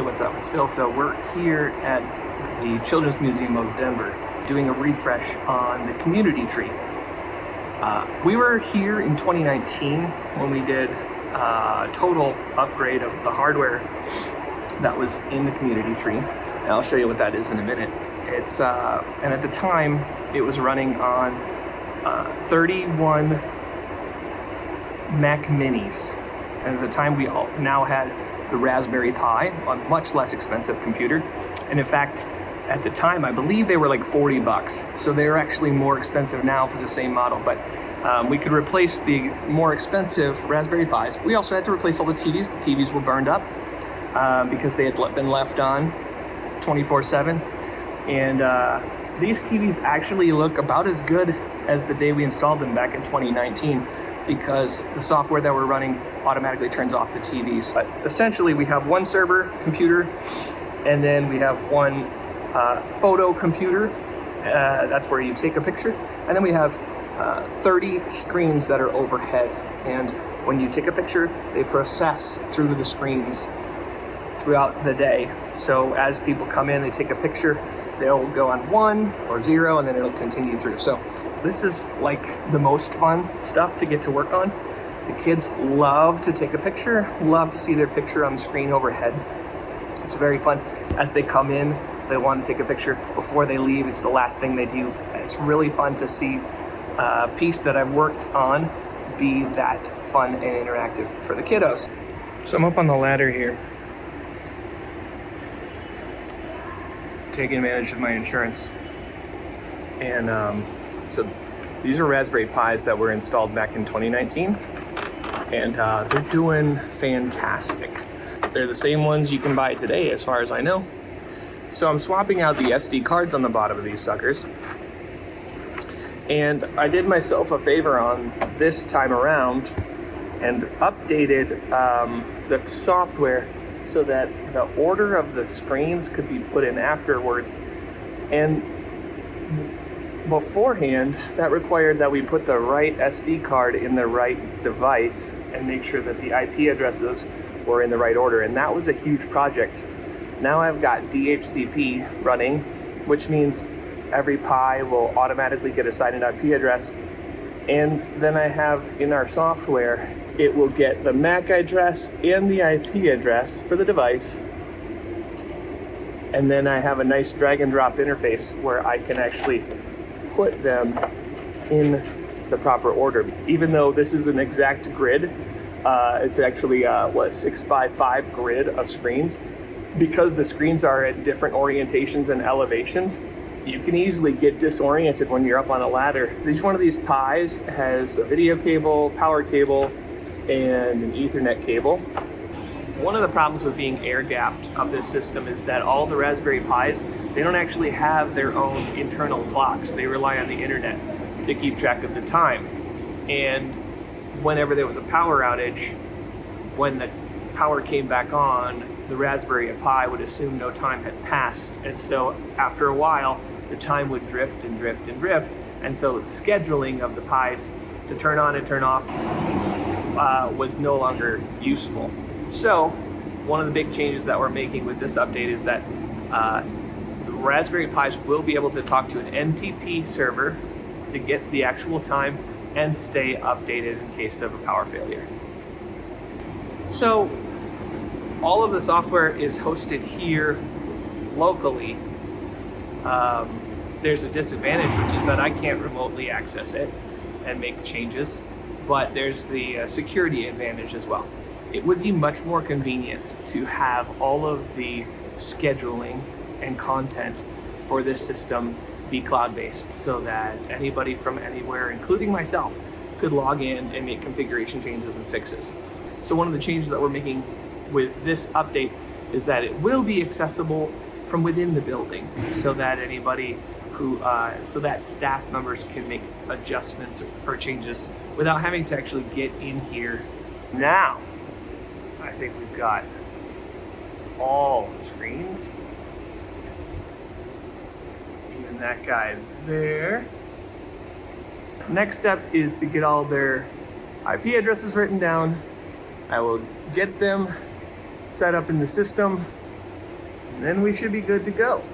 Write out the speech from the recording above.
Hey, what's up? It's Phil. So we're here at the Children's Museum of Denver doing a refresh on the community tree. We were here in 2019 when we did a total upgrade of the hardware that was in the community tree. And I'll show you what that is in a minute. And at the time it was running on 31 Mac Minis. And at the time we all now had the Raspberry Pi, a much less expensive computer. And in fact, at the time, I believe they were like $40. So they're actually more expensive now for the same model, but we could replace the more expensive Raspberry Pis. We also had to replace all the TVs. The TVs were burned up because they had been left on 24/7. And these TVs actually look about as good as the day we installed them back in 2019, because the software that we're running automatically turns off the TVs. But essentially, we have one server computer, and then we have one photo computer. That's where you take a picture. And then we have 30 screens that are overhead. And when you take a picture, they process through the screens throughout the day. So as people come in, they take a picture, they'll go on 1 or 0, and then it'll continue through. So this is like the most fun stuff to get to work on. The kids love to take a picture, love to see their picture on the screen overhead. It's very fun. As they come in, they want to take a picture. Before they leave, it's the last thing they do. It's really fun to see a piece that I've worked on be that fun and interactive for the kiddos. So I'm up on the ladder here, taking advantage of my insurance. And so these are Raspberry Pis that were installed back in 2019, and they're doing fantastic. They're the same ones you can buy today, as far as I know. So I'm swapping out the SD cards on the bottom of these suckers. And I did myself a favor on this time around and updated the software so that the order of the screens could be put in afterwards. And beforehand, that required that we put the right SD card in the right device and make sure that the IP addresses were in the right order. And that was a huge project. Now I've got DHCP running, which means every Pi will automatically get assigned an IP address. And then I have in our software, it will get the MAC address and the IP address for the device. And then I have a nice drag and drop interface where I can actually put them in the proper order. Even though this is an exact grid, it's actually a 6x5 grid of screens. Because the screens are at different orientations and elevations, you can easily get disoriented when you're up on a ladder. Each one of these Pis has a video cable, power cable, and an Ethernet cable. One of the problems with being air-gapped of this system is that all the Raspberry Pis, they don't actually have their own internal clocks. They rely on the internet to keep track of the time. And whenever there was a power outage, when the power came back on, the Raspberry Pi would assume no time had passed. And so after a while, the time would drift and drift and drift. And so the scheduling of the Pis to turn on and turn off was no longer useful. So one of the big changes that we're making with this update is that the Raspberry Pis will be able to talk to an NTP server to get the actual time and stay updated in case of a power failure. So all of the software is hosted here locally. There's a disadvantage, which is that I can't remotely access it and make changes, but there's the security advantage as well. It would be much more convenient to have all of the scheduling and content for this system be cloud-based so that anybody from anywhere, including myself, could log in and make configuration changes and fixes. So one of the changes that we're making with this update is that it will be accessible from within the building, so that anybody so that staff members can make adjustments or changes without having to actually get in here. Now, I think we've got all the screens. Even that guy there. Next step is to get all their IP addresses written down. I will get them set up in the system, then we should be good to go.